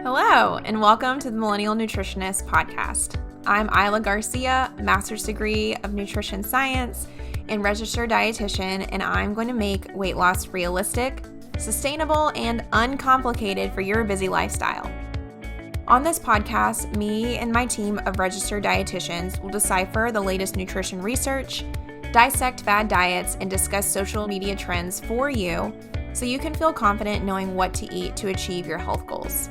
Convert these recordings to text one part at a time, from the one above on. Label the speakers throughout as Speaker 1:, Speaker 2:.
Speaker 1: Hello, and welcome to the Millennial Nutritionist Podcast. I'm Isla Garcia, master's degree of nutrition science and registered dietitian, and I'm going to make weight loss realistic, sustainable, and uncomplicated for your busy lifestyle. On this podcast, me and my team of registered dietitians will decipher the latest nutrition research, dissect fad diets, and discuss social media trends for you so you can feel confident knowing what to eat to achieve your health goals.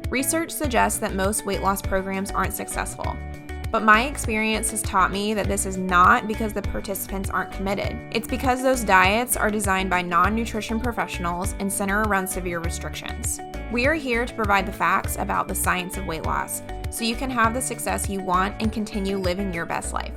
Speaker 1: Research suggests that most weight loss programs aren't successful, but my experience has taught me that this is not because the participants aren't committed. It's because those diets are designed by non-nutrition professionals and center around severe restrictions. We are here to provide the facts about the science of weight loss so you can have the success you want and continue living your best life.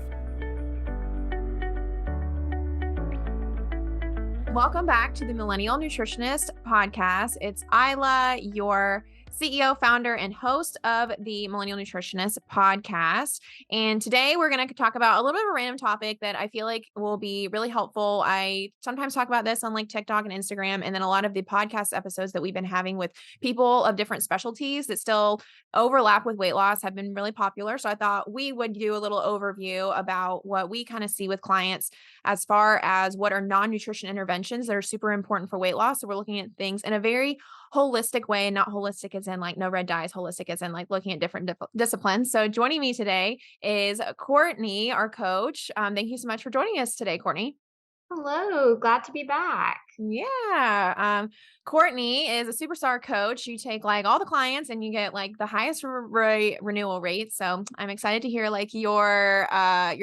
Speaker 1: Welcome back to the Millennial Nutritionist Podcast. It's Isla, your CEO, founder, and host of the Millennial Nutritionist Podcast. And today we're going to talk about a little bit of a random topic that I feel like will be really helpful. I sometimes talk about this on like TikTok and Instagram, and then a lot of the podcast episodes that we've been having with people of different specialties that still overlap with weight loss have been really popular. So I thought we would do a little overview about what we kind of see with clients as far as what are non-nutrition interventions that are super important for weight loss. So we're looking at things in a very holistic way, and not holistic as in like no red dyes, holistic as in like looking at different disciplines. So joining me today is Courtney, our coach. Thank you so much for joining us today, Courtney.
Speaker 2: Hello, glad to be back.
Speaker 1: Yeah. Courtney is a superstar coach. You take like all the clients and you get like the highest renewal rate. So I'm excited to hear like your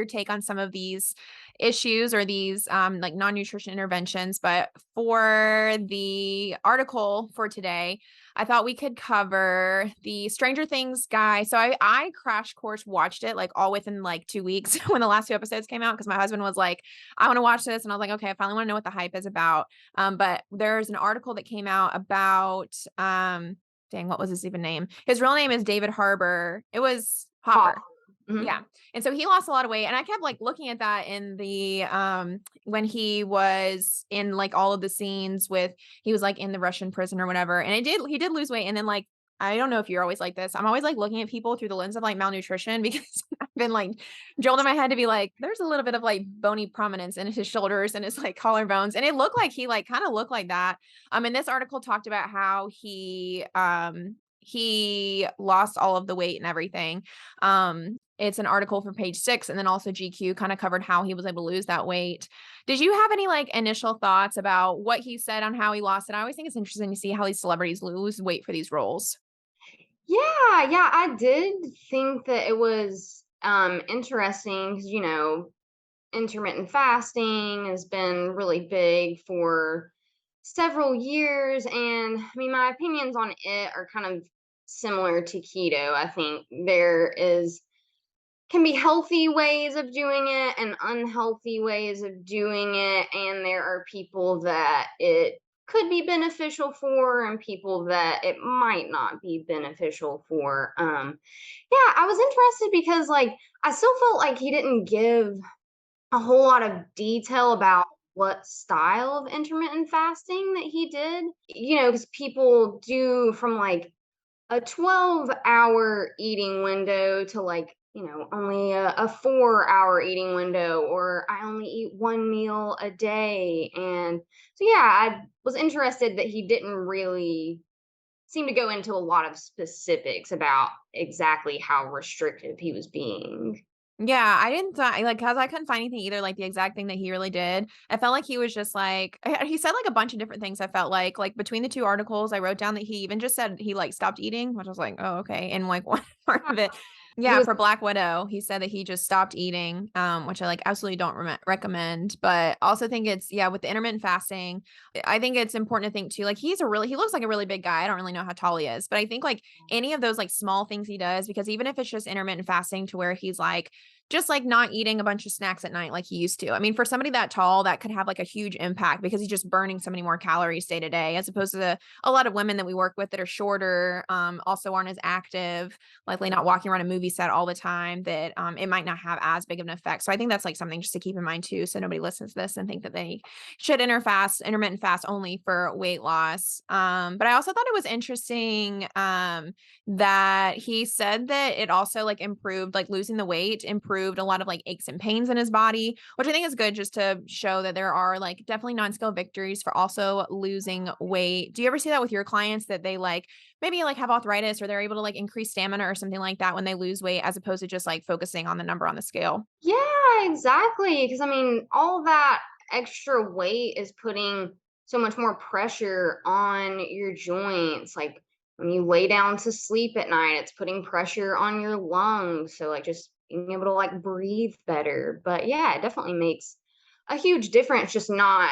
Speaker 1: take on some of these issues or these like non-nutrition interventions. But for the article for today, I thought we could cover the Stranger Things guy. So I crash course watched it like all within like 2 weeks when the last 2 episodes came out, because my husband was like, I want to watch this. And I was like, okay, I finally want to know what the hype is about. But there's an article that came out about, what was his even name? His real name is David Harbour. It was Hopper.
Speaker 2: Mhm.
Speaker 1: Yeah. And so he lost a lot of weight. And I kept like looking at that in the, when he was in like all of the scenes with, he was like in the Russian prison or whatever. And he did lose weight. And then like, I don't know if you're always like this. I'm always like looking at people through the lens of like malnutrition, because I've been like drilled in my head to be like, there's a little bit of like bony prominence in his shoulders and his like collarbones. And it looked like he like kind of looked like that. And this article talked about how he lost all of the weight and everything. It's an article from Page 6, and then also GQ kind of covered how he was able to lose that weight. Did you have any like initial thoughts about what he said on how he lost it? I always think it's interesting to see how these celebrities lose weight for these roles.
Speaker 2: Yeah, I did think that it was interesting because intermittent fasting has been really big for several years, and I mean my opinions on it are kind of similar to keto. I think there is can be healthy ways of doing it and unhealthy ways of doing it, and there are people that it could be beneficial for and people that it might not be beneficial for. Yeah, I was interested because like I still felt like he didn't give a whole lot of detail about what style of intermittent fasting that he did. Because people do from like a 12-hour eating window to like only a 4-hour eating window, or I only eat one meal a day. And so yeah, I was interested that he didn't really seem to go into a lot of specifics about exactly how restrictive he was being.
Speaker 1: Yeah, I didn't like, cause I couldn't find anything either, like the exact thing that he really did. I felt like he was just like, he said like a bunch of different things. I felt like between the two articles, I wrote down that he even just said he like stopped eating, which I was like, oh, okay. And like one part of it,
Speaker 2: He
Speaker 1: yeah,
Speaker 2: was
Speaker 1: for Black Widow, he said that he just stopped eating, which I like absolutely don't recommend. But also think it's, yeah, with the intermittent fasting, I think it's important to think too, like he looks like a really big guy. I don't really know how tall he is, but I think like any of those like small things he does, because even if it's just intermittent fasting to where he's like just like not eating a bunch of snacks at night like he used to. I mean, for somebody that tall, that could have like a huge impact because he's just burning so many more calories day to day, as opposed to a lot of women that we work with that are shorter, also aren't as active, likely not walking around a movie set all the time, that it might not have as big of an effect. So I think that's like something just to keep in mind too. So nobody listens to this and think that they should intermittent fast only for weight loss. But I also thought it was interesting that he said that it also like improved, like losing the weight improved a lot of like aches and pains in his body, which I think is good just to show that there are like definitely non-scale victories for also losing weight. Do you ever see that with your clients that they like maybe like have arthritis or they're able to like increase stamina or something like that when they lose weight as opposed to just like focusing on the number on the scale?
Speaker 2: Yeah, exactly. Because I mean, all that extra weight is putting so much more pressure on your joints. Like when you lay down to sleep at night, it's putting pressure on your lungs. So, like, just being able to like breathe better. But yeah, it definitely makes a huge difference. Just not,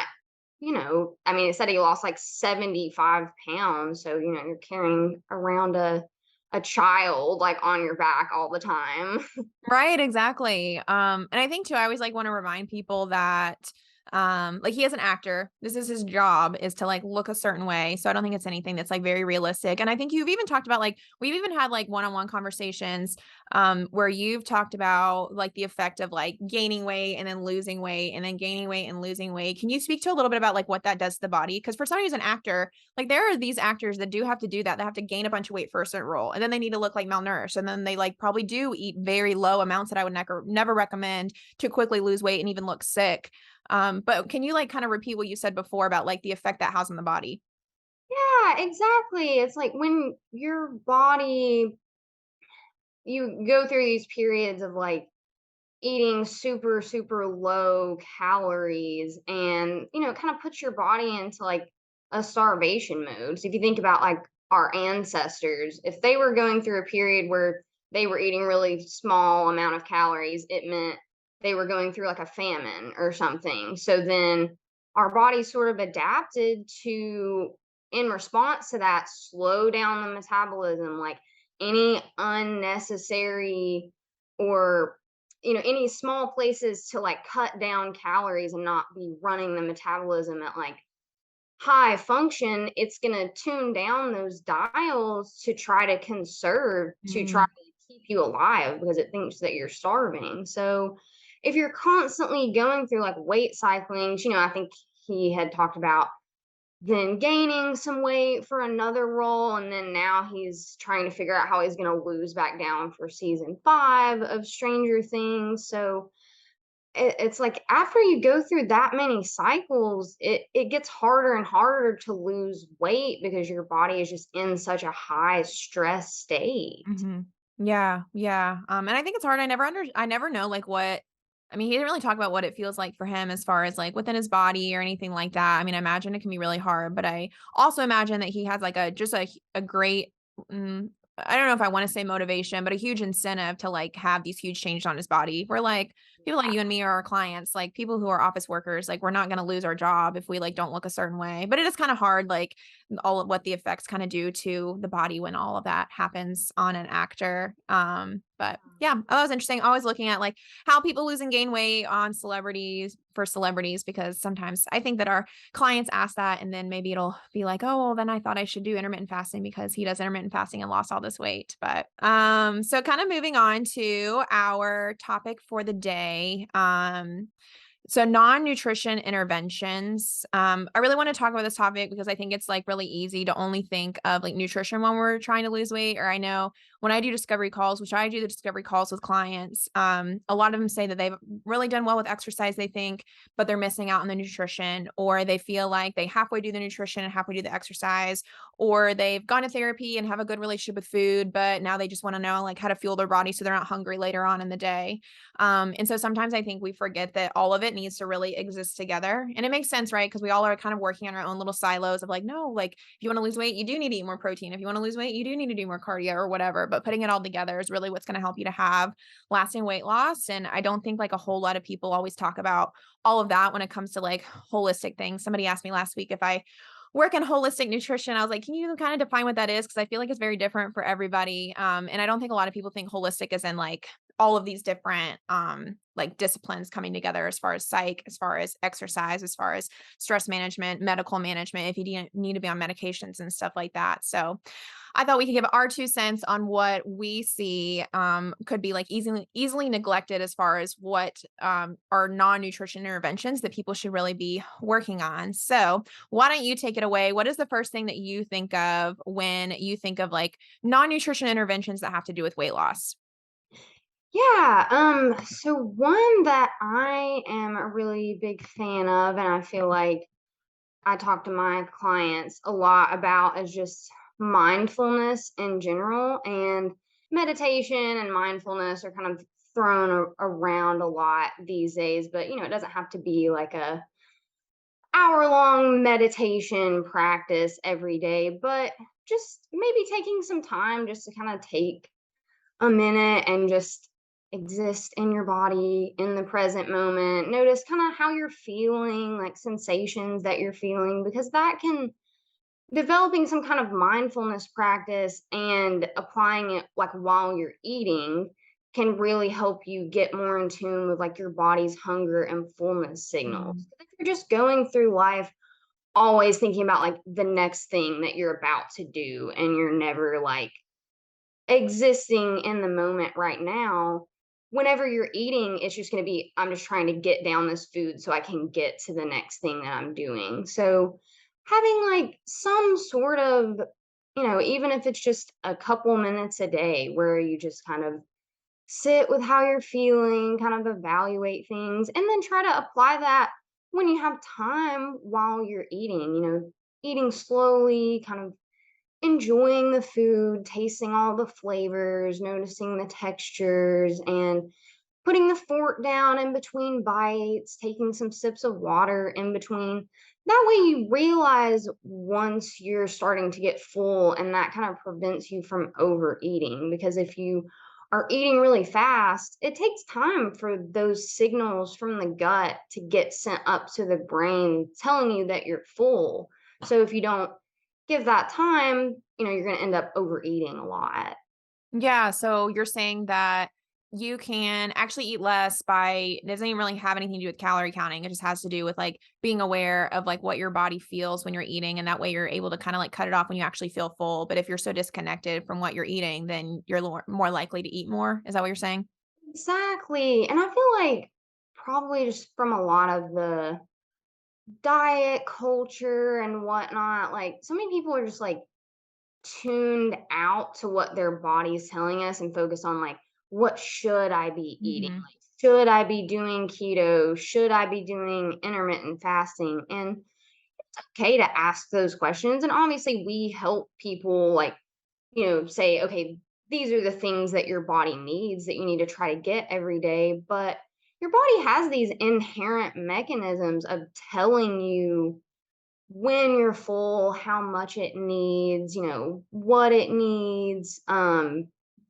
Speaker 2: I mean, it said he lost like 75 pounds. So, you're carrying around a child like on your back all the time.
Speaker 1: Right, exactly. And I think too, I always like want to remind people that like he is an actor. This is his job is to like look a certain way. So I don't think it's anything that's like very realistic. And I think you've even talked about like we've even had like one-on-one conversations where you've talked about like the effect of like gaining weight and then losing weight and then gaining weight and losing weight. Can you speak to a little bit about like what that does to the body? Because for somebody who's an actor, like there are these actors that do have to do that. They have to gain a bunch of weight for a certain role, and then they need to look like malnourished, and then they like probably do eat very low amounts that I would never recommend to quickly lose weight and even look sick. But can you like kind of repeat what you said before about like the effect that has on the body?
Speaker 2: Yeah, exactly. It's like when your body, you go through these periods of like eating super, super low calories, and, it kind of puts your body into like a starvation mode. So if you think about like our ancestors, if they were going through a period where they were eating really small amount of calories, it meant they were going through like a famine or something. So then our body sort of adapted to, in response to that, slow down the metabolism, like any unnecessary or any small places to like cut down calories and not be running the metabolism at like high function, it's going to tune down those dials to try to conserve, to try
Speaker 1: Mm.
Speaker 2: to keep you alive because it thinks that you're starving. So if you're constantly going through like weight cyclings, I think he had talked about then gaining some weight for another role, and then now he's trying to figure out how he's going to lose back down for season 5 of Stranger Things. So it's like after you go through that many cycles, it gets harder and harder to lose weight because your body is just in such a high stress state.
Speaker 1: Mhm. Yeah, yeah. And I think it's hard. I never know like what I mean, he didn't really talk about what it feels like for him as far as like within his body or anything like that. I mean, I imagine it can be really hard, but I also imagine that he has like a great I don't know if I want to say motivation, but a huge incentive to like have these huge changes on his body. We're like people like you and me are our clients, like people who are office workers, like we're not going to lose our job if we like don't look a certain way. But it is kind of hard, like all of what the effects kind of do to the body when all of that happens on an actor. But yeah, that was interesting. Always looking at like how people lose and gain weight on celebrities, because sometimes I think that our clients ask that and then maybe it'll be like, oh, well, then I thought I should do intermittent fasting because he does intermittent fasting and lost all this weight. But so kind of moving on to our topic for the day. So non-nutrition interventions. I really want to talk about this topic because I think it's like really easy to only think of like nutrition when we're trying to lose weight. Or I know when I do discovery calls, which I do the discovery calls with clients, a lot of them say that they've really done well with exercise, they think, but they're missing out on the nutrition, or they feel like they halfway do the nutrition and halfway do the exercise, or they've gone to therapy and have a good relationship with food, but now they just want to know like how to fuel their body so they're not hungry later on in the day. And so sometimes I think we forget that all of it needs to really exist together. And it makes sense, right? Because we all are kind of working on our own little silos of like, no, like if you want to lose weight, you do need to eat more protein. If you want to lose weight, you do need to do more cardio or whatever. But putting it all together is really what's going to help you to have lasting weight loss. And I don't think like a whole lot of people always talk about all of that when it comes to like holistic things. Somebody asked me last week if I work in holistic nutrition. I was like, can you kind of define what that is? Because I feel like it's very different for everybody. And I don't think a lot of people think holistic is in like all of these different like disciplines coming together as far as psych, as far as exercise, as far as stress management, medical management, if you need to be on medications and stuff like that. So I thought we could give our 2 cents on what we see could be like easily neglected as far as what are non-nutrition interventions that people should really be working on. So why don't you take it away? What is the first thing that you think of when you think of like non-nutrition interventions that have to do with weight loss?
Speaker 2: Yeah, so one that I am a really big fan of, and I feel like I talk to my clients a lot about, is just mindfulness in general. And meditation and mindfulness are kind of thrown around a lot these days, but it doesn't have to be like a hour-long meditation practice every day, but just maybe taking some time just to kind of take a minute and just exist in your body in the present moment. Notice kind of how you're feeling, like sensations that you're feeling, because that can developing some kind of mindfulness practice and applying it like while you're eating can really help you get more in tune with like your body's hunger and fullness signals.
Speaker 1: Mm.
Speaker 2: If you're just going through life always thinking about like the next thing that you're about to do and you're never like existing in the moment right now, whenever you're eating, it's just going to be, I'm just trying to get down this food so I can get to the next thing that I'm doing. So, having like some sort of, even if it's just a couple minutes a day where you just kind of sit with how you're feeling, kind of evaluate things, and then try to apply that when you have time while you're eating, eating slowly, kind of enjoying the food, tasting all the flavors, noticing the textures, and putting the fork down in between bites, taking some sips of water in between. That way, you realize once you're starting to get full, and that kind of prevents you from overeating. Because if you are eating really fast, it takes time for those signals from the gut to get sent up to the brain telling you that you're full. So if you don't give that time, you're going to end up overeating a lot.
Speaker 1: Yeah, so you're saying that you can actually eat less by it doesn't even really have anything to do with calorie counting. It just has to do with like being aware of like what your body feels when you're eating. And that way you're able to kind of like cut it off when you actually feel full. But if you're so disconnected from what you're eating, then you're more likely to eat more. Is that what you're saying?
Speaker 2: Exactly. And I feel like probably just from a lot of the diet culture and whatnot, like so many people are just like tuned out to what their body's telling us and focus on like, what should I be eating?
Speaker 1: Hmm.
Speaker 2: Like, should I be doing keto? Should I be doing intermittent fasting? And okay to ask those questions. And obviously, we help people like, say, okay, these are the things that your body needs that you need to try to get every day. But your body has these inherent mechanisms of telling you when you're full, how much it needs, what it needs.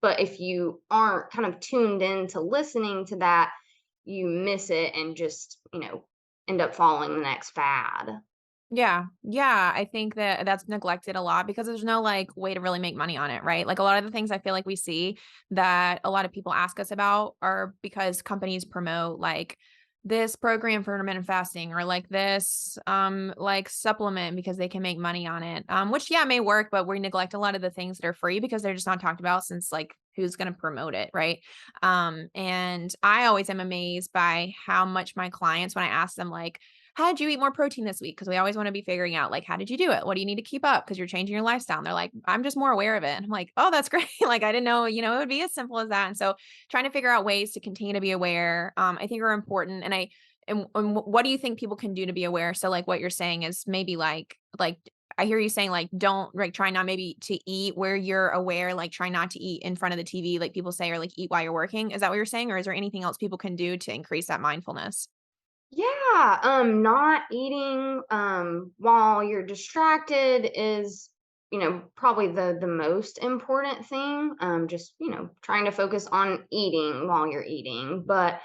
Speaker 2: But if you aren't kind of tuned in to listening to that, you miss it and just, end up following the next fad.
Speaker 1: Yeah. Yeah. I think that that's neglected a lot because there's no like way to really make money on it, right? Like a lot of the things I feel like we see that a lot of people ask us about are because companies promote like this program for intermittent fasting or like this like supplement because they can make money on it. Which yeah may work, but we neglect a lot of the things that are free because they're just not talked about since like who's going to promote it, right? And I always am amazed by how much my clients when I ask them like how did you eat more protein this week? Because we always want to be figuring out like, how did you do it? What do you need to keep up? Because you're changing your lifestyle. And they're like, I'm just more aware of it. And I'm like, oh, that's great. Like, I didn't know, it would be as simple as that. And so trying to figure out ways to continue to be aware, I think are important. And what do you think people can do to be aware? So like what you're saying is maybe like, I hear you saying like, don't like try not maybe to eat where you're aware, like try not to eat in front of the TV, like people say, or like eat while you're working. Is that what you're saying? Or is there anything else people can do to increase that mindfulness?
Speaker 2: Yeah, not eating while you're distracted is, probably the most important thing. Just, trying to focus on eating while you're eating. But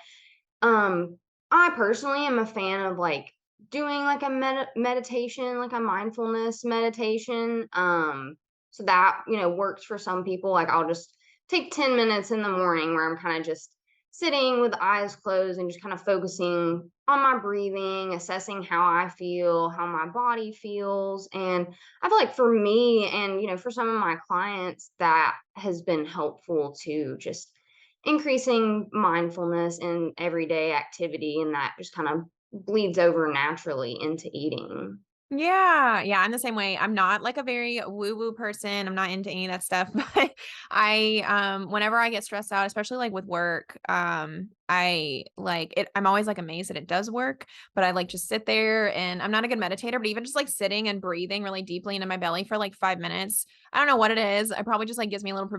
Speaker 2: I personally am a fan of like doing like a meditation, like a mindfulness meditation. So that, works for some people. Like I'll just take 10 minutes in the morning where I'm kind of just sitting with eyes closed and just kind of focusing on my breathing, assessing how I feel, how my body feels. And I feel like for me and, for some of my clients, that has been helpful to just increasing mindfulness in everyday activity. And that just kind of bleeds over naturally into eating.
Speaker 1: Yeah, yeah, I'm the same way. I'm not like a very woo-woo person. I'm not into any of that stuff, but whenever I get stressed out, especially like with work, I like it. I'm always like amazed that it does work, but I like just sit there and I'm not a good meditator, but even just like sitting and breathing really deeply into my belly for like 5 minutes. I don't know what it is. I probably just like gives me a little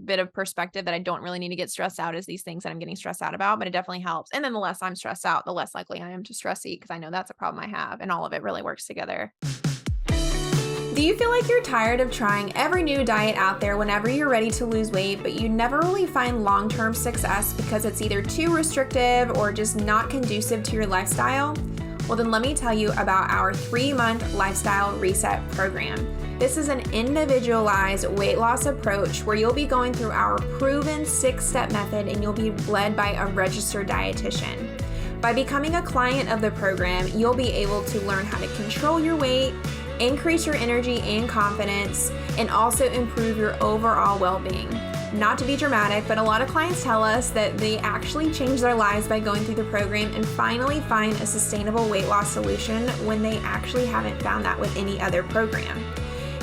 Speaker 1: bit of perspective that I don't really need to get stressed out as these things that I'm getting stressed out about, but it definitely helps. And then the less I'm stressed out, the less likely I am to stress eat because I know that's a problem I have, and all of it really works together. Do you feel like you're tired of trying every new diet out there whenever you're ready to lose weight, but you never really find long-term success because it's either too restrictive or just not conducive to your lifestyle? Well, then let me tell you about our 3-month lifestyle reset program. This is an individualized weight loss approach where you'll be going through our proven 6-step method and you'll be led by a registered dietitian. By becoming a client of the program, you'll be able to learn how to control your weight, increase your energy and confidence, and also improve your overall well-being. Not to be dramatic, but a lot of clients tell us that they actually change their lives by going through the program and finally find a sustainable weight loss solution when they actually haven't found that with any other program.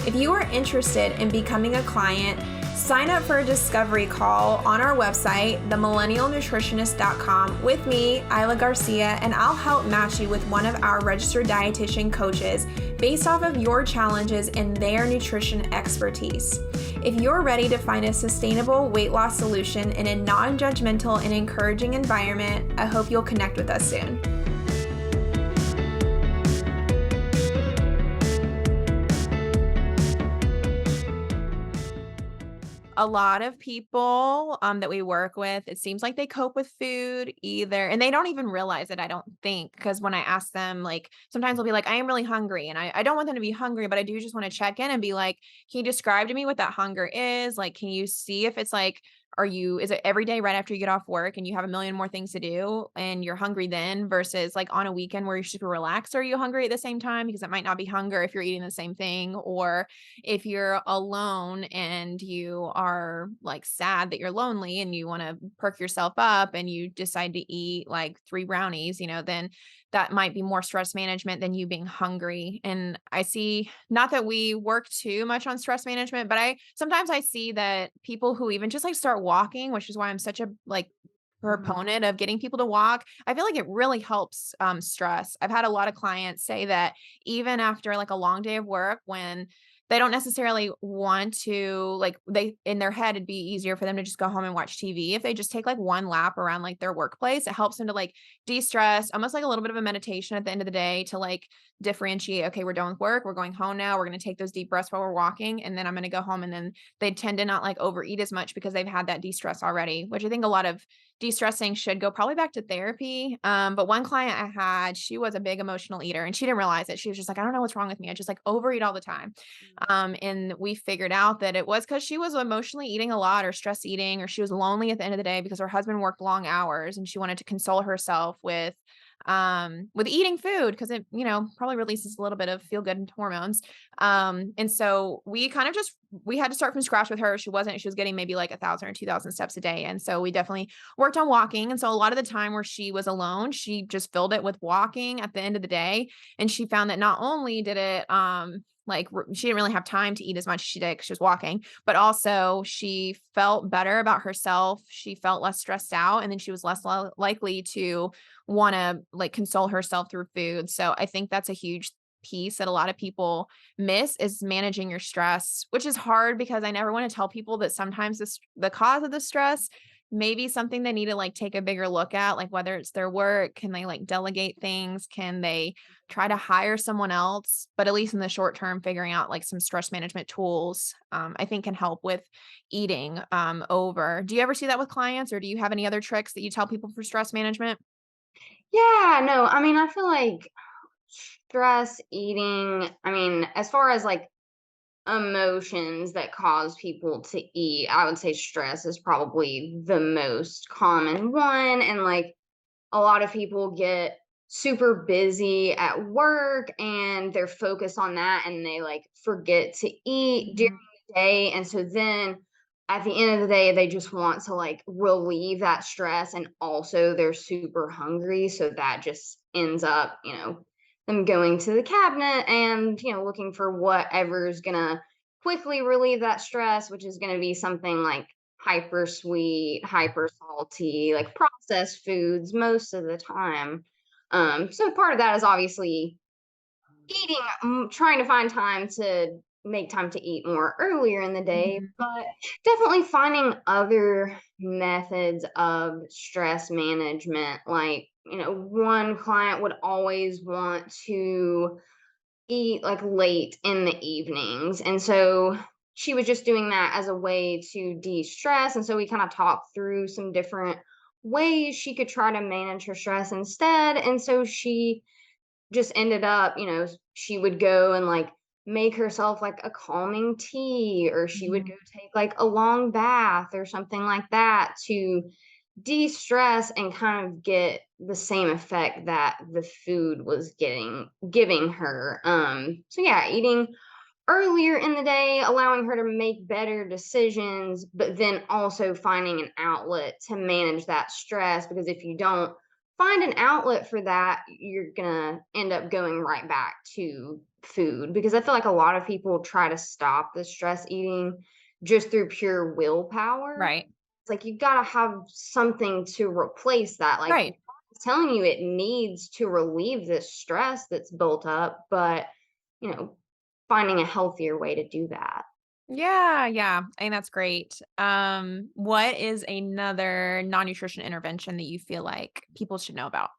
Speaker 1: If you are interested in becoming a client, sign up for a discovery call on our website, themillennialnutritionist.com, with me, Isla Garcia, and I'll help match you with one of our registered dietitian coaches based off of your challenges and their nutrition expertise. If you're ready to find a sustainable weight loss solution in a non-judgmental and encouraging environment, I hope you'll connect with us soon. A lot of people that we work with, it seems like they cope with food either, and they don't even realize it, I don't think, because when I ask them, like, sometimes they'll be like, I am really hungry. And I don't want them to be hungry, but I do just want to check in and be like, can you describe to me what that hunger is? Like, can you see if it's like, is it every day right after you get off work and you have a million more things to do and you're hungry then versus like on a weekend where you're super relaxed? Are you hungry at the same time? Because it might not be hunger if you're eating the same thing, or if you're alone and you are like sad that you're lonely and you want to perk yourself up and you decide to eat like 3 brownies, then that might be more stress management than you being hungry. And I see, not that we work too much on stress management, but sometimes I see that people who even just like start walking, which is why I'm such a like
Speaker 2: Mhm.
Speaker 1: proponent of getting people to walk. I feel like it really helps stress. I've had a lot of clients say that even after like a long day of work, when they don't necessarily want to, like, they in their head it'd be easier for them to just go home and watch TV. If they just take like one lap around like their workplace, it helps them to like de-stress, almost like a little bit of a meditation at the end of the day to like differentiate, okay, we're done with work, we're going home now, we're going to take those deep breaths while we're walking, and then I'm going to go home. And then they tend to not like overeat as much because they've had that de-stress already, which I think a lot of de-stressing should go probably back to therapy. But one client I had, she was a big emotional eater and she didn't realize it. She was just like, I don't know what's wrong with me. I just like overeat all the time. And we figured out that it was because she was emotionally eating a lot or stress eating, or she was lonely at the end of the day because her husband worked long hours and she wanted to console herself with eating food because it, probably releases a little bit of feel good hormones. And so we kind of we had to start from scratch with her. She was getting maybe like 1,000 or 2,000 steps a day. And so we definitely worked on walking. And so a lot of the time where she was alone, she just filled it with walking at the end of the day. And she found that not only did it, she didn't really have time to eat as much as she did because she was walking, but also she felt better about herself. She felt less stressed out, and then she was less likely to want to like console herself through food. So I think that's a huge piece that a lot of people miss, is managing your stress, which is hard because I never want to tell people that sometimes the cause of the stress may be something they need to like take a bigger look at, like whether it's their work, can they like delegate things? Can they try to hire someone else? But at least in the short term, figuring out like some stress management tools, I think can help with eating over. Do you ever see that with clients, or do you have any other tricks that you tell people for stress management?
Speaker 2: Yeah, no, I mean, I feel like stress eating, I mean, as far as like emotions that cause people to eat, I would say stress is probably the most common one. And like a lot of people get super busy at work and they're focused on that and they like forget to eat during
Speaker 1: Mhm.
Speaker 2: the day. And so then at the end of the day, they just want to like relieve that stress. And also they're super hungry. So that just ends up, them going to the cabinet and, looking for whatever's going to quickly relieve that stress, which is going to be something like hyper sweet, hyper salty, like processed foods most of the time. So part of that is obviously eating, trying to find time to make time to eat more earlier in the day,
Speaker 1: Mhm.
Speaker 2: but definitely finding other methods of stress management. Like, one client would always want to eat like late in the evenings. And so she was just doing that as a way to de-stress. And so we kind of talked through some different ways she could try to manage her stress instead. And so she just ended up, she would go and like make herself like a calming tea, or she would
Speaker 1: Mhm.
Speaker 2: go take like a long bath or something like that to de-stress and kind of get the same effect that the food was giving her. So yeah, eating earlier in the day, allowing her to make better decisions, but then also finding an outlet to manage that stress. Because if you don't find an outlet for that, you're gonna end up going right back to food. Because I feel like a lot of people try to stop the stress eating just through pure willpower.
Speaker 1: Right.
Speaker 2: It's like you gotta have something to replace that. Like your
Speaker 1: Right.
Speaker 2: body's telling you it needs to relieve this stress that's built up, but you know, finding a healthier way to do that.
Speaker 1: Yeah, yeah. I think that's great. What is another non-nutrition intervention that you feel like people should know about?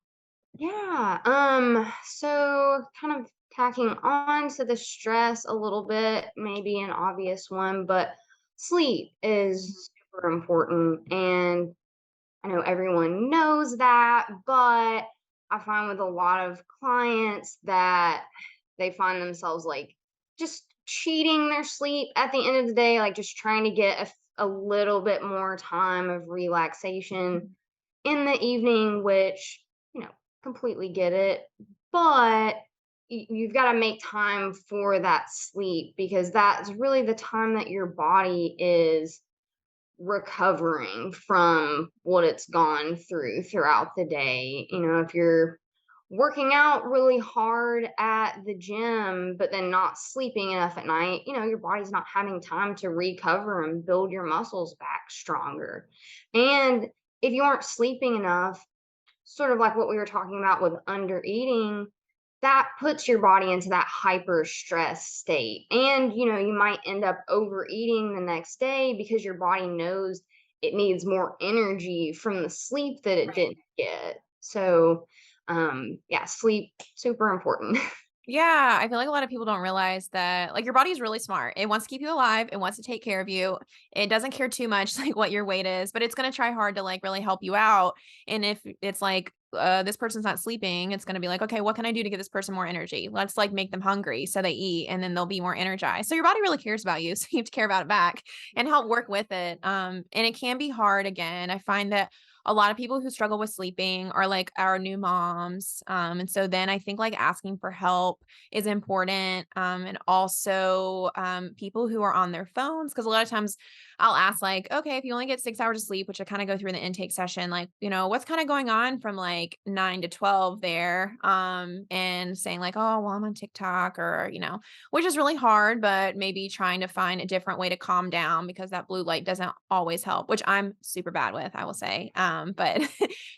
Speaker 2: Yeah. So kind of tacking on to the stress a little bit, maybe an obvious one, but sleep is super important. And I know everyone knows that, but I find with a lot of clients that they find themselves like just cheating their sleep at the end of the day, like just trying to get a little bit more time of relaxation in the evening, which, completely get it. But you've got to make time for that sleep, because that's really the time that your body is recovering from what it's gone through throughout the day. If you're working out really hard at the gym, but then not sleeping enough at night, your body's not having time to recover and build your muscles back stronger. And if you aren't sleeping enough, sort of like what we were talking about with under eating, that puts your body into that hyper stress state. And, you might end up overeating the next day because your body knows it needs more energy from the sleep that it
Speaker 1: Right.
Speaker 2: didn't get. So, yeah, sleep, super important.
Speaker 1: Yeah, I feel like a lot of people don't realize that like your body is really smart. It wants to keep you alive, it wants to take care of you. It doesn't care too much like what your weight is, but it's going to try hard to like really help you out. And if it's like this person's not sleeping, it's going to be like, okay, what can I do to give this person more energy? Let's like make them hungry so they eat and then they'll be more energized. So your body really cares about you, so you have to care about it back and help work with it. And it can be hard again. I find that a lot of people who struggle with sleeping are like our new moms. And so then I think like asking for help is important. And also people who are on their phones, because a lot of times I'll ask, like, okay, if you only get 6 hours of sleep, which I kind of go through in the intake session, like, what's kind of going on from like 9 to 12 there? And saying, like, oh, well, I'm on TikTok or, which is really hard, but maybe trying to find a different way to calm down because that blue light doesn't always help, which I'm super bad with, I will say. But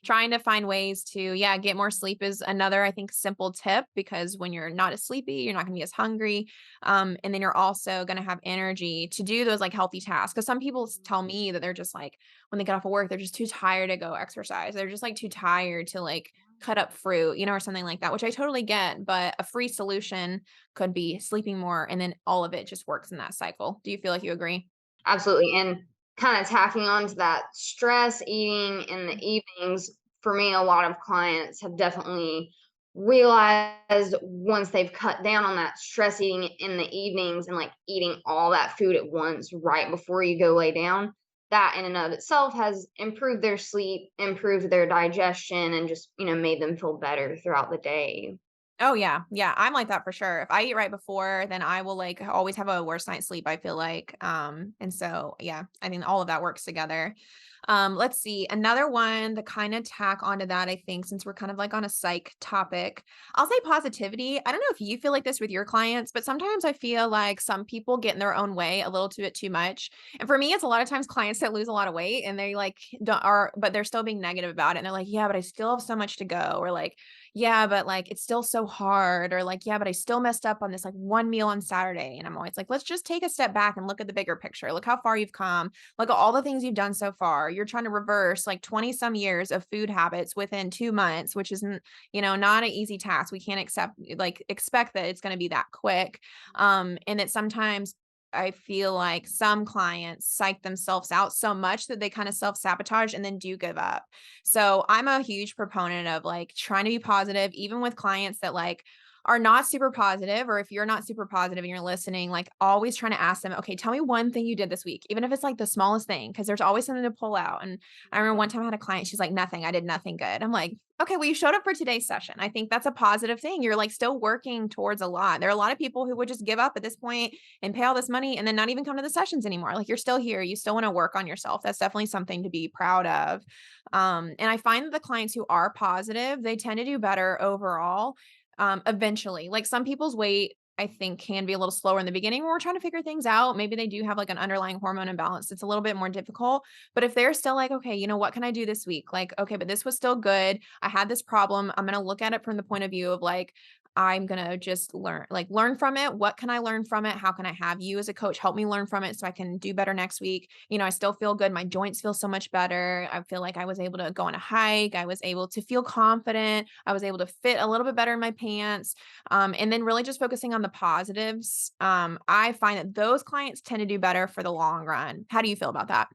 Speaker 1: trying to find ways to, yeah, get more sleep is another, I think, simple tip because when you're not as sleepy, you're not gonna be as hungry. And then you're also gonna have energy to do those like healthy tasks. Cause some people tell me that they're just like, when they get off of work, they're just too tired to go exercise. They're just like too tired to like cut up fruit, or something like that, which I totally get. But a free solution could be sleeping more. And then all of it just works in that cycle. Do you feel like you agree?
Speaker 2: Absolutely. And kind of tacking on to that, stress eating in the evenings, for me, a lot of clients have definitely realized once they've cut down on that stress eating in the evenings and like eating all that food at once right before you go lay down, that in and of itself has improved their sleep, improved their digestion, and just, made them feel better throughout the day.
Speaker 1: Oh yeah. Yeah. I'm like that for sure. If I eat right before, then I will like always have a worse night's sleep, I feel like. And so yeah, I think all of that works together. Let's see. Another one that kind of tack onto that, I think, since we're kind of like on a psych topic, I'll say positivity. I don't know if you feel like this with your clients, but sometimes I feel like some people get in their own way a little too much. And for me, it's a lot of times clients that lose a lot of weight and they like don't are, but they're still being negative about it. And they're like, yeah, but I still have so much to go. Or like, yeah, but like it's still so hard, or like, yeah, but I still messed up on this like one meal on Saturday. And I'm always like, let's just take a step back and look at the bigger picture. Look how far you've come. Look at all the things you've done so far. You're trying to reverse like 20 some years of food habits within 2 months, which isn't, not an easy task. We can't expect that it's going to be that quick. And that sometimes I feel like some clients psych themselves out so much that they kind of self-sabotage and then do give up. So I'm a huge proponent of like trying to be positive, even with clients that like are not super positive, or if you're not super positive and you're listening, like always trying to ask them, okay, tell me one thing you did this week, even if it's like the smallest thing, because there's always something to pull out. And I remember one time I had a client, she's like, nothing, I did nothing good. I'm like, okay, well, you showed up for today's session. I think that's a positive thing. You're like still working towards a lot. There are a lot of people who would just give up at this point and pay all this money and then not even come to the sessions anymore. Like you're still here. You still want to work on yourself. That's definitely something to be proud of. And I find that the clients who are positive, they tend to do better overall. Eventually, like some people's weight, I think can be a little slower in the beginning when we're trying to figure things out. Maybe they do have like an underlying hormone imbalance. It's a little bit more difficult. But if they're still like, okay, what can I do this week? Like, okay, but this was still good. I had this problem. I'm going to look at it from the point of view of like, I'm going to just learn from it. What can I learn from it? How can I have you as a coach help me learn from it so I can do better next week? I still feel good. My joints feel so much better. I feel like I was able to go on a hike. I was able to feel confident. I was able to fit a little bit better in my pants. And then really just focusing on the positives. I find that those clients tend to do better for the long run. How do you feel about that?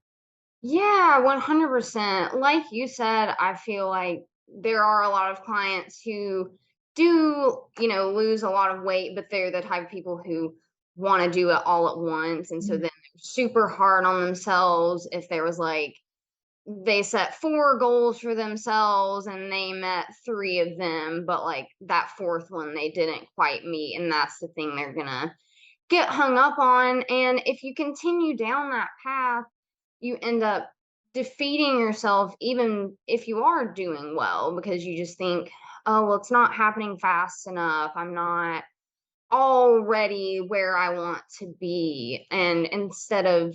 Speaker 2: Yeah, 100%. Like you said, I feel like there are a lot of clients who do, lose a lot of weight, but they're the type of people who want to do it all at once. And so then
Speaker 1: Mhm.
Speaker 2: they're super hard on themselves if there was like they set 4 goals for themselves and they met 3 of them, but like that 4th one they didn't quite meet. And that's the thing they're gonna get hung up on. And if you continue down that path, you end up defeating yourself even if you are doing well because you just think, oh, well, it's not happening fast enough. I'm not already where I want to be. And instead of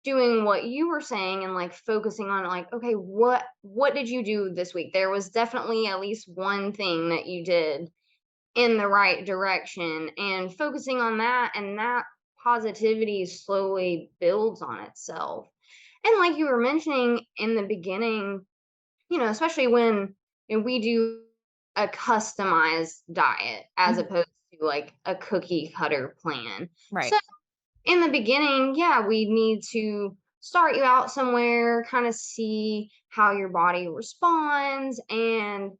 Speaker 2: doing what you were saying and like focusing on like, okay, what did you do this week? There was definitely at least one thing that you did in the right direction, and focusing on that, and that positivity slowly builds on itself. And like you were mentioning in the beginning, especially when we do a customized diet as
Speaker 1: Mhm.
Speaker 2: opposed to like a cookie cutter plan.
Speaker 1: Right.
Speaker 2: So in the beginning, yeah, we need to start you out somewhere, kind of see how your body responds, and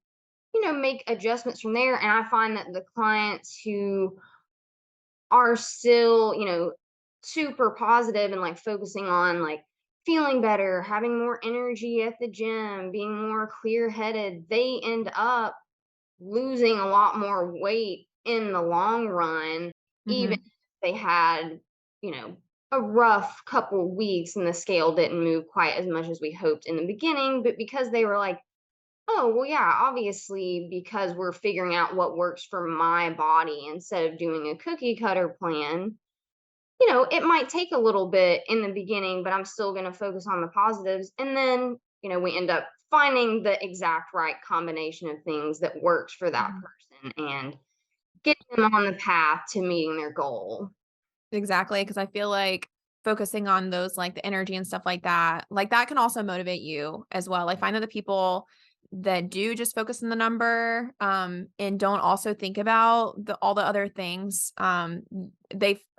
Speaker 2: make adjustments from there. And I find that the clients who are still, super positive and like focusing on like feeling better, having more energy at the gym, being more clear headed, they end up losing a lot more weight in the long run, even
Speaker 1: Mhm.
Speaker 2: if they had, you know, a rough couple weeks and the scale didn't move quite as much as we hoped in the beginning. But because they were like, oh, well, yeah, obviously, because we're figuring out what works for my body instead of doing a cookie cutter plan, it might take a little bit in the beginning, but I'm still going to focus on the positives. And then, we end up finding the exact right combination of things that works for that
Speaker 1: Mhm.
Speaker 2: person and getting them on the path to meeting their goal.
Speaker 1: Exactly, because I feel like focusing on those, like, the energy and stuff like that can also motivate you as well. I find that the people that do just focus on the number, and don't also think about all the other things,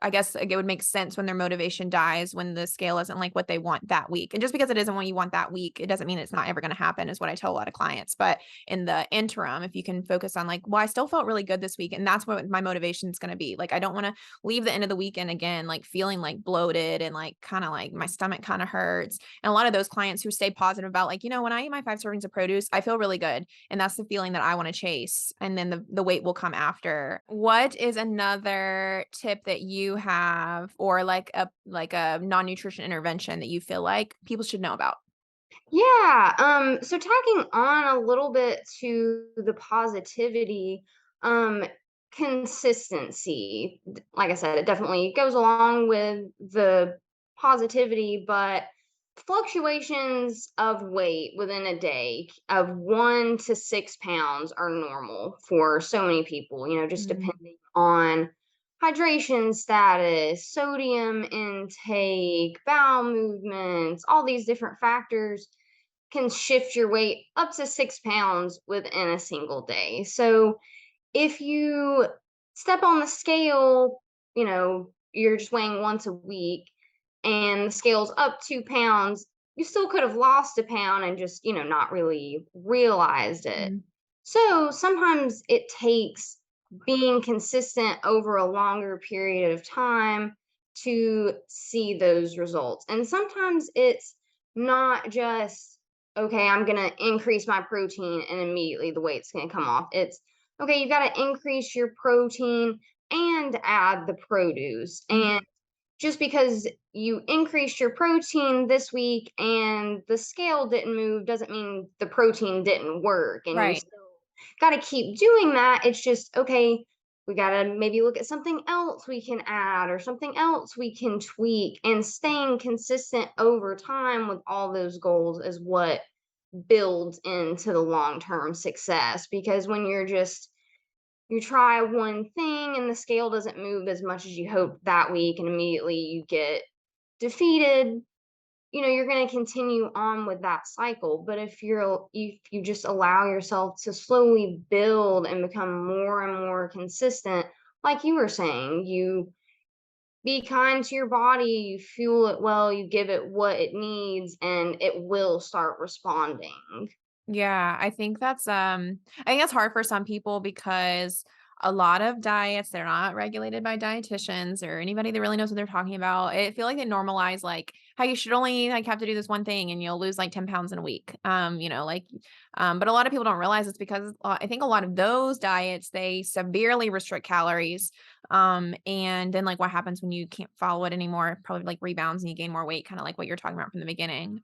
Speaker 1: I guess like, it would make sense when their motivation dies when the scale isn't like what they want that week. And just because it isn't what you want that week, it doesn't mean it's not ever going to happen, is what I tell a lot of clients. But in the interim, if you can focus on like, well, I still felt really good this week, and that's what my motivation is going to be. Like, I don't want to leave the end of the weekend again, like feeling like bloated and like kind of like my stomach kind of hurts. And a lot of those clients who stay positive about like, when I eat my 5 servings of produce, I feel really good. And that's the feeling that I want to chase. And then the weight will come after. What is another tip that you have, or like a non-nutrition intervention that you feel like people should know about?
Speaker 2: Yeah, so tagging on a little bit to the positivity, um, consistency, like I said, it definitely goes along with the positivity, but fluctuations of weight within a day of 1 to 6 pounds are normal for so many people, just
Speaker 1: Mm,
Speaker 2: depending on hydration status, sodium intake, bowel movements, all these different factors can shift your weight up to 6 pounds within a single day. So if you step on the scale, you're just weighing once a week and the scale's up 2 pounds, you still could have lost a pound and just, not really realized it.
Speaker 1: mm.
Speaker 2: So sometimes it takes being consistent over a longer period of time to see those results. And sometimes it's not just, okay, I'm going to increase my protein and immediately the weight's going to come off. It's, okay, you got to increase your protein and add the produce. And
Speaker 1: Mhm.
Speaker 2: just because you increased your protein this week and the scale didn't move doesn't mean the protein didn't work. And you
Speaker 1: Right.
Speaker 2: still got to keep doing that. It's just, okay, we got to maybe look at something else we can add or something else we can tweak. And staying consistent over time with all those goals is what builds into the long term success. Because when you try one thing and the scale doesn't move as much as you hope that week and immediately you get defeated, you're going to continue on with that cycle. But if you just allow yourself to slowly build and become more and more consistent, like you were saying, you be kind to your body, you fuel it well, you give it what it needs, and it will start responding.
Speaker 1: Yeah, I think that's hard for some people because a lot of diets, they're not regulated by dietitians or anybody that really knows what they're talking about. I feel like they normalize like how you should only like have to do this one thing and you'll lose like 10 pounds in a week. But a lot of people don't realize it's because I think a lot of those diets, they severely restrict calories. And then like what happens when you can't follow it anymore, probably like rebounds and you gain more weight, kind of like what you're talking about from the beginning.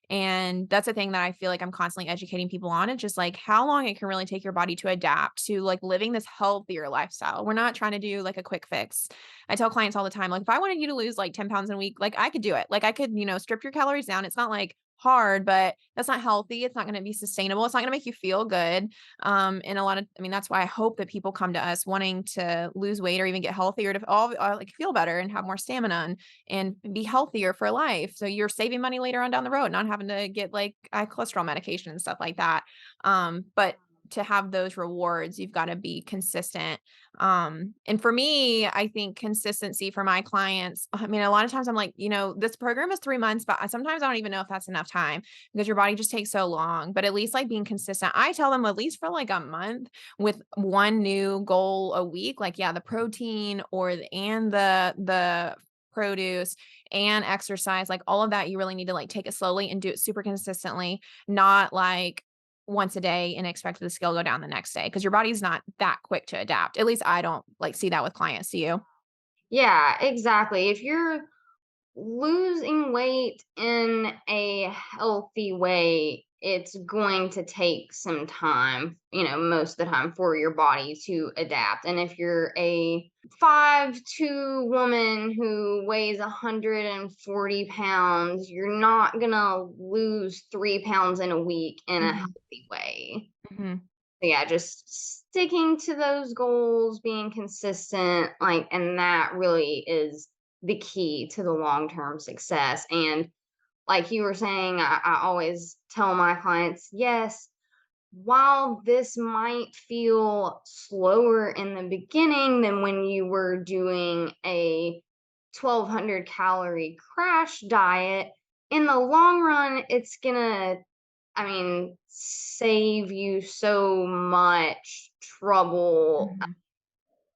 Speaker 1: And that's a thing that I feel like I'm constantly educating people on. It's just like how long it can really take your body to adapt to like living this healthier lifestyle. We're not trying to do like a quick fix. I tell clients all the time, like, if I wanted you to lose like 10 pounds in a week, like I could do it. Like I could, strip your calories down. It's not like hard, but that's not healthy. It's not going to be sustainable. It's not going to make you feel good. And I mean, that's why I hope that people come to us wanting to lose weight or even get healthy or to all like feel better and have more stamina and be healthier for life. So you're saving money later on down the road, not having to get like high cholesterol medication and stuff like that. But to have those rewards, you've got to be consistent. And for me, I think consistency for my clients, I mean, a lot of times I'm like, this program is 3 months, but sometimes I don't even know if that's enough time because your body just takes so long. But at least like being consistent, I tell them at least for like a month with one new goal a week, like, yeah, the protein and the produce and exercise, like all of that, you really need to like take it slowly and do it super consistently, not like once a day and expect the scale go down the next day because your body's not that quick to adapt. At least I don't like see that with clients. Do you?
Speaker 2: Yeah, exactly. If you're losing weight in a healthy way, it's going to take some time, most of the time for your body to adapt. And if you're a 5'2" woman who weighs 140 pounds, you're not going to lose 3 pounds in a week in a
Speaker 1: Mhm,
Speaker 2: healthy way.
Speaker 1: mhm.
Speaker 2: So yeah, just sticking to those goals, being consistent, and that really is the key to the long-term success. And like you were saying, I always tell my clients, yes, while this might feel slower in the beginning than when you were doing a 1,200 calorie crash diet, in the long run, it's gonna, I mean, save you so much trouble
Speaker 1: Mhm.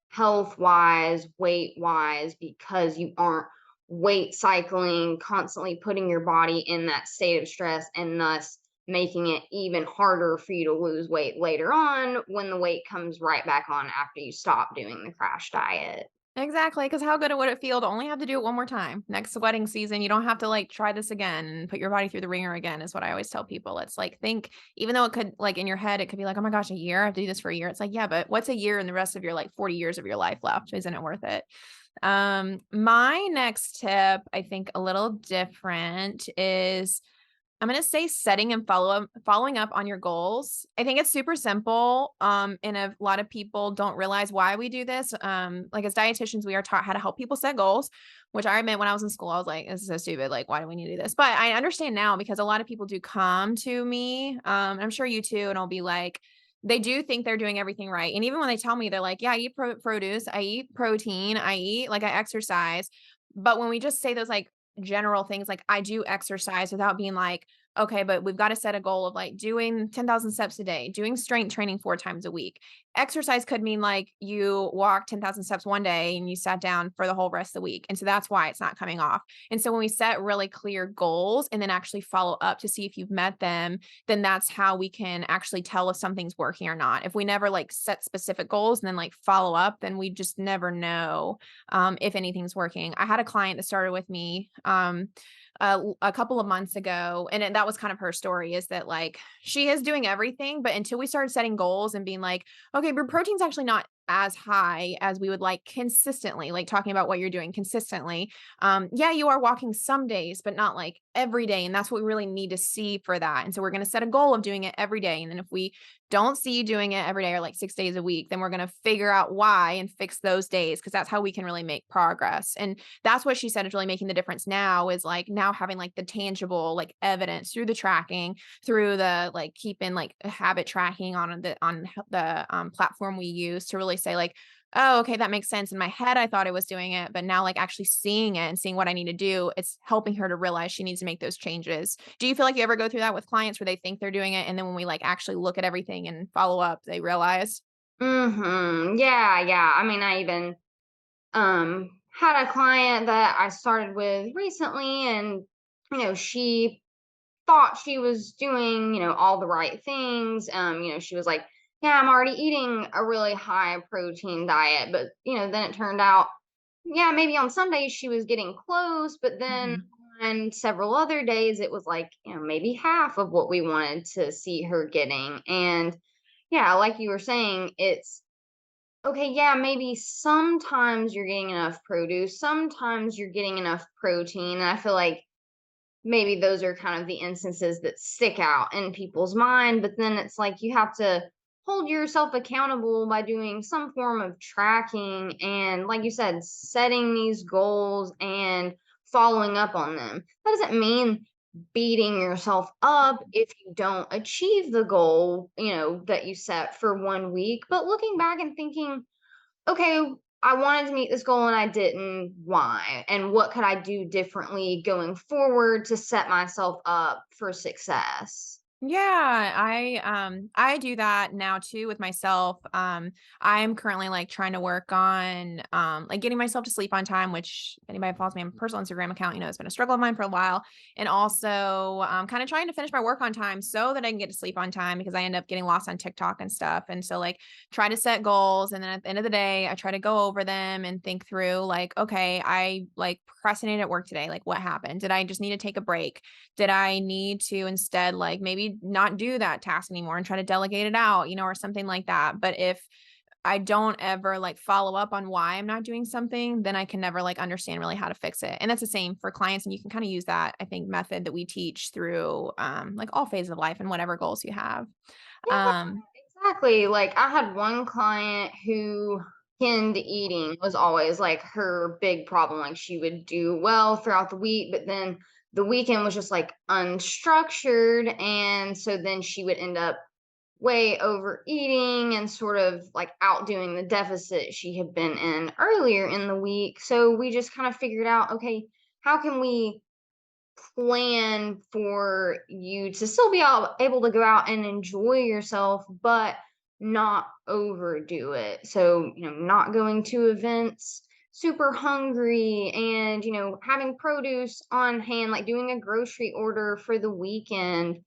Speaker 2: health wise, weight wise, because you aren't weight cycling, constantly putting your body in that state of stress, and thus making it even harder for you to lose weight later on when the weight comes right back on after you stop doing the crash diet.
Speaker 1: Exactly, because how good would it feel to only have to do it one more time? Next wedding season, you don't have to, like, try this again and put your body through the ringer again is what I always tell people. It's like, think even though it could like, in your head, it could be like, "Oh my gosh, a year? I have to do this for a year." It's like, yeah, but what's a year in the rest of your, like, 40 years of your life left? Isn't it worth it? My next tip, I think a little different is I'm gonna say setting and following up on your goals. I think it's super simple, and a lot of people don't realize why we do this. Like as dietitians, we are taught how to help people set goals, which I admit when I was in school, I was like, "This is so stupid. Like, why do we need to do this?" But I understand now because a lot of people do come to me, and I'm sure you too, and I'll be like, they do think they're doing everything right, and even when they tell me, they're like, "Yeah, I eat produce, I eat protein, I eat like I exercise," but when we just say those like general things like I do exercise without being like, okay, but we've got to set a goal of like doing 10,000 steps a day, doing strength training 4 times a week. Exercise could mean like you walked 10,000 steps one day and you sat down for the whole rest of the week. And so that's why it's not coming off. And so when we set really clear goals and then actually follow up to see if you've met them, then that's how we can actually tell if something's working or not. If we never like set specific goals and then like follow up, then we just never know if anything's working. I had a client that started with me a couple of months ago, and that was kind of her story is that like she is doing everything, but until we started setting goals and being like, okay, but protein's actually not as high as we would like consistently, like talking about what you're doing consistently. Yeah, you are walking some days, but not like every day. And that's what we really need to see for that. And so we're going to set a goal of doing it every day. And then if we don't see you doing it every day or like 6 days a week, then we're going to figure out why and fix those days because that's how we can really make progress. And that's what she said is really making the difference now is like now having like the tangible like evidence through the tracking, through the like keeping like habit tracking on the platform we use to really say like, oh, okay, that makes sense. In my head, I thought I was doing it, but now like actually seeing it and seeing what I need to do, it's helping her to realize she needs to make those changes. Do you feel like you ever go through that with clients where they think they're doing it and then when we like actually look at everything and follow up, they realize?
Speaker 2: Yeah, yeah. I mean, I even had a client that I started with recently, and she thought she was doing, all the right things. She was like, yeah, I'm already eating a really high protein diet. But, then it turned out, yeah, maybe on some days she was getting close, but then
Speaker 1: Mhm.
Speaker 2: on several other days it was like, maybe half of what we wanted to see her getting. And yeah, like you were saying, it's okay, yeah, maybe sometimes you're getting enough produce, sometimes you're getting enough protein. And I feel like maybe those are kind of the instances that stick out in people's mind, but then it's like you have to hold yourself accountable by doing some form of tracking and, like you said, setting these goals and following up on them. That doesn't mean beating yourself up if you don't achieve the goal, that you set for 1 week, but looking back and thinking, okay, I wanted to meet this goal and I didn't. Why? And what could I do differently going forward to set myself up for success?
Speaker 1: Yeah, I do that now too with myself. I'm currently like trying to work on like getting myself to sleep on time, which if anybody follows me on my personal Instagram account, it's been a struggle of mine for a while. And also kind of trying to finish my work on time so that I can get to sleep on time because I end up getting lost on TikTok and stuff. And so like try to set goals and then at the end of the day, I try to go over them and think through like, okay, I like procrastinated at work today. Like what happened? Did I just need to take a break? Did I need to instead like maybe not do that task anymore and try to delegate it out, or something like that? But if I don't ever like follow up on why I'm not doing something, then I can never like understand really how to fix it. And that's the same for clients. And you can kind of use that, I think, method that we teach through like all phases of life and whatever goals you have.
Speaker 2: Yeah,
Speaker 1: Um,
Speaker 2: exactly. Like I had one client who pinned eating was always like her big problem. Like she would do well throughout the week, but then the weekend was just like unstructured. And so then she would end up way overeating and sort of like outdoing the deficit she had been in earlier in the week. So we just kind of figured out, okay, how can we plan for you to still be able to go out and enjoy yourself, but not overdo it. So, not going to events super hungry and, having produce on hand, like doing a grocery order for the weekend,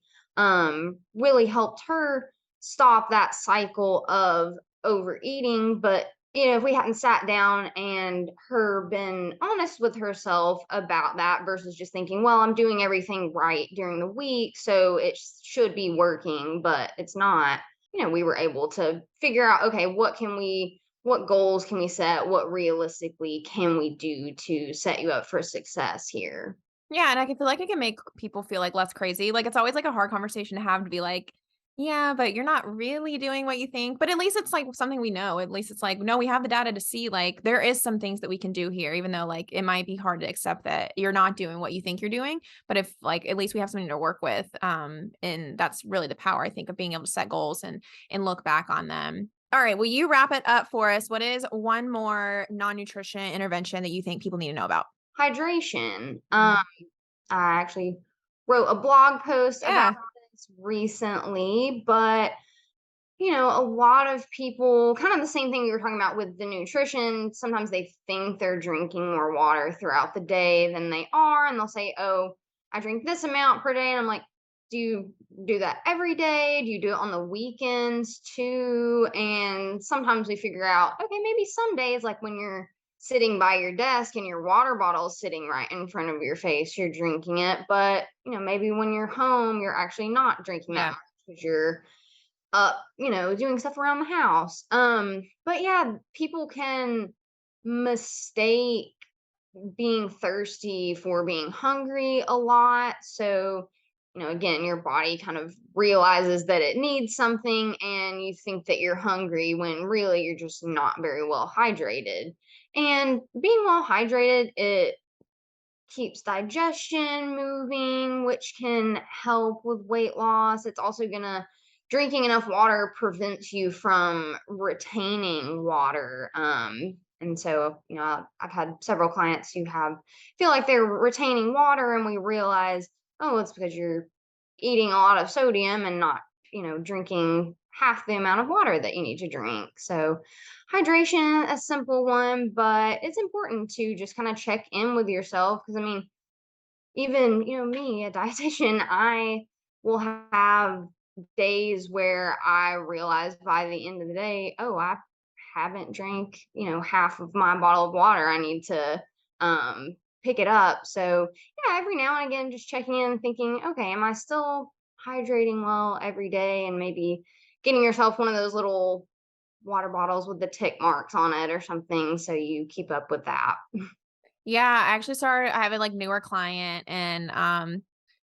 Speaker 2: really helped her stop that cycle of overeating. But if we hadn't sat down and her been honest with herself about that versus just thinking, well, I'm doing everything right during the week, so it should be working, but it's not, we were able to figure out, okay, what goals can we set? What realistically can we do to set you up for success here?
Speaker 1: Yeah, and I can feel like it can make people feel, like, less crazy, like, it's always, like, a hard conversation to have to be like, "Yeah, but you're not really doing what you think," but at least it's, like, something we know, at least it's like, "No, we have the data to see, like, there is some things that we can do here," even though, like, it might be hard to accept that you're not doing what you think you're doing, but if, like, at least we have something to work with, and that's really the power, I think, of being able to set goals and look back on them. Alright, will you wrap it up for us? What is one more non-nutrition intervention that you think people need to know about?
Speaker 2: Hydration.
Speaker 1: Mhm.
Speaker 2: I actually wrote a blog post about
Speaker 1: Yeah.
Speaker 2: this recently, but a lot of people, kind of the same thing we were talking about with the nutrition. Sometimes they think they're drinking more water throughout the day than they are. And they'll say, oh, I drink this amount per day. And I'm like, do you do that every day? Do you do it on the weekends too? And sometimes we figure out, okay, maybe some days, like when you're sitting by your desk and your water bottle is sitting right in front of your face, you're drinking it. But, maybe when you're home, you're actually not drinking that
Speaker 1: Yeah.
Speaker 2: much because you're doing stuff around the house. But yeah, people can mistake being thirsty for being hungry a lot. So, again, your body kind of realizes that it needs something and you think that you're hungry when really you're just not very well hydrated. And being well hydrated, it keeps digestion moving, which can help with weight loss. It's also gonna drinking enough water prevents you from retaining water. And so, I've had several clients who have feel like they're retaining water, and we realize, oh, it's because you're eating a lot of sodium and not, drinking half the amount of water that you need to drink. So, hydration, a simple one, but it's important to just kind of check in with yourself because I mean, even, me, a dietitian, I will have days where I realize by the end of the day, oh, I haven't drank, half of my bottle of water. I need to pick it up. So, yeah, every now and again, just checking in and thinking, okay, am I still hydrating well every day? And maybe getting yourself one of those little water bottles with the tick marks on it or something so you keep up with that.
Speaker 1: Yeah, I actually started I have a, like, newer client and,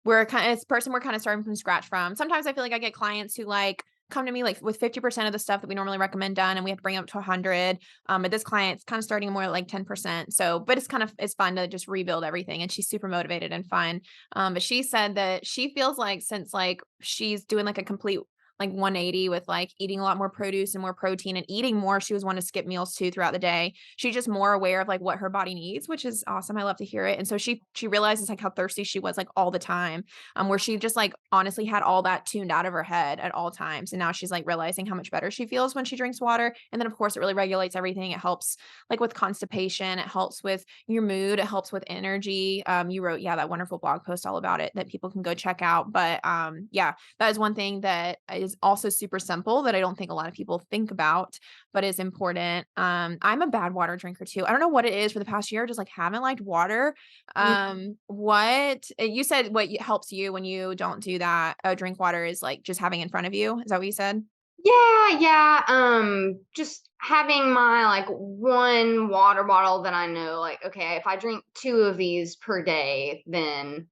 Speaker 1: it's a person we're kinda starting from scratch from. Sometimes I feel like I get clients who, like, come to me, like, with 50% of the stuff that we normally recommend done, and we have to bring it up to 100, but this client's kinda starting more at, like, 10%, so but it's fun to just rebuild everything, and she's super motivated and fun, but she said that she feels like since, like, she's doing, like, a complete, like, 180 with, like, eating a lot more produce and more protein and eating more, she was one to skip meals too throughout the day. She's just more aware of, like, what her body needs, which is awesome, I love to hear it, and so she realizes, like, how thirsty she was, like, all the time, where she just, like, honestly had all that tuned out of her head at all times, and now she's, like, realizing how much better she feels when she drinks water, and then, of course, it really regulates everything. It helps, like, with constipation, it helps with your mood, it helps with energy. You wrote, yeah, that wonderful blog post all about it that people can go check out, but, yeah, that is one thing that is also super simple that I don't think a lot of people think about, but is important. I'm a bad water drinker too. I don't know what it is for the past year, just like haven't liked water. What you said what helps you when you don't do that, drink water is like just having in front of you. Is that what you said?
Speaker 2: Yeah, yeah. Just having my like one water bottle that I know, like, okay, if I drink two of these per day, then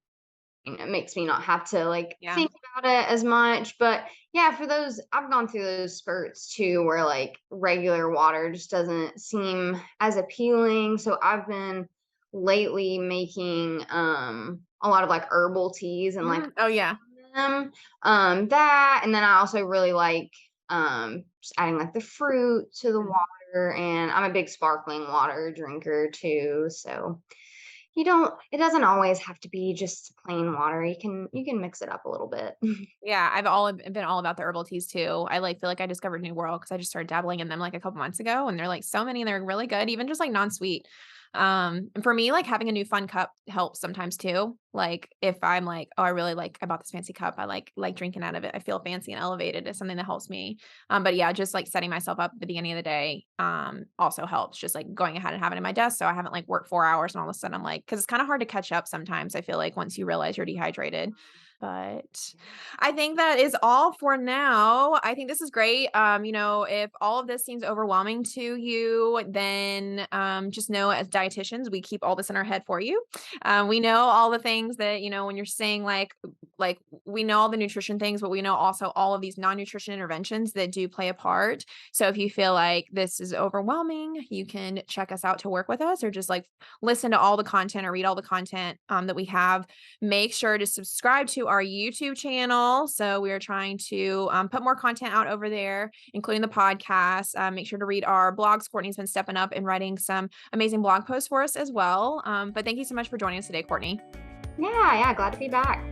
Speaker 2: it makes me not have to like
Speaker 1: Yeah.
Speaker 2: think about it as much. But yeah, for those, I've gone through those spurts too, where like regular water just doesn't seem as appealing. So I've been lately making a lot of like herbal teas and like
Speaker 1: Oh yeah.
Speaker 2: them. That, and then I also really like just adding like the fruit to the water, and I'm a big sparkling water drinker too. So it doesn't always have to be just plain water. You can mix it up a little bit.
Speaker 1: Yeah, been all about the herbal teas too. I feel like I discovered New World because I just started dabbling in them like a couple months ago, and they're like so many, and they're really good, even just like non-sweet. And for me, like having a new fun cup helps sometimes too. Like if I'm like, oh, I bought this fancy cup. I like drinking out of it. I feel fancy and elevated. Is something that helps me. But yeah, just like setting myself up at the beginning of the day, also helps. Just like going ahead and having it in my desk, so I haven't like worked 4 hours and all of a sudden I'm like, because it's kind of hard to catch up sometimes. I feel like once you realize you're dehydrated. But I think that is all for now. I think this is great. If all of this seems overwhelming to you, then just know as dietitians, we keep all this in our head for you. We know all the things that, when you're saying like we know all the nutrition things, but we know also all of these non-nutrition interventions that do play a part. So if you feel like this is overwhelming, you can check us out to work with us, or just like listen to all the content or read all the content that we have. Make sure to subscribe to our YouTube channel. So we are trying to put more content out over there, including the podcast. Make sure to read our blogs. Courtney's been stepping up and writing some amazing blog posts for us as well. But thank you so much for joining us today, Courtney.
Speaker 2: Yeah, glad to be back.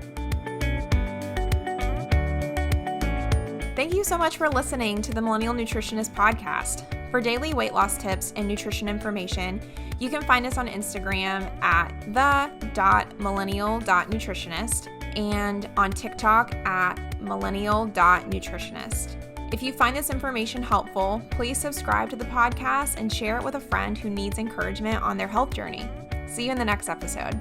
Speaker 1: Thank you so much for listening to the Millennial Nutritionist Podcast. For daily weight loss tips and nutrition information, you can find us on Instagram at the.millennial.nutritionist and on TikTok at millennial.nutritionist. If you find this information helpful, please subscribe to the podcast and share it with a friend who needs encouragement on their health journey. See you in the next episode.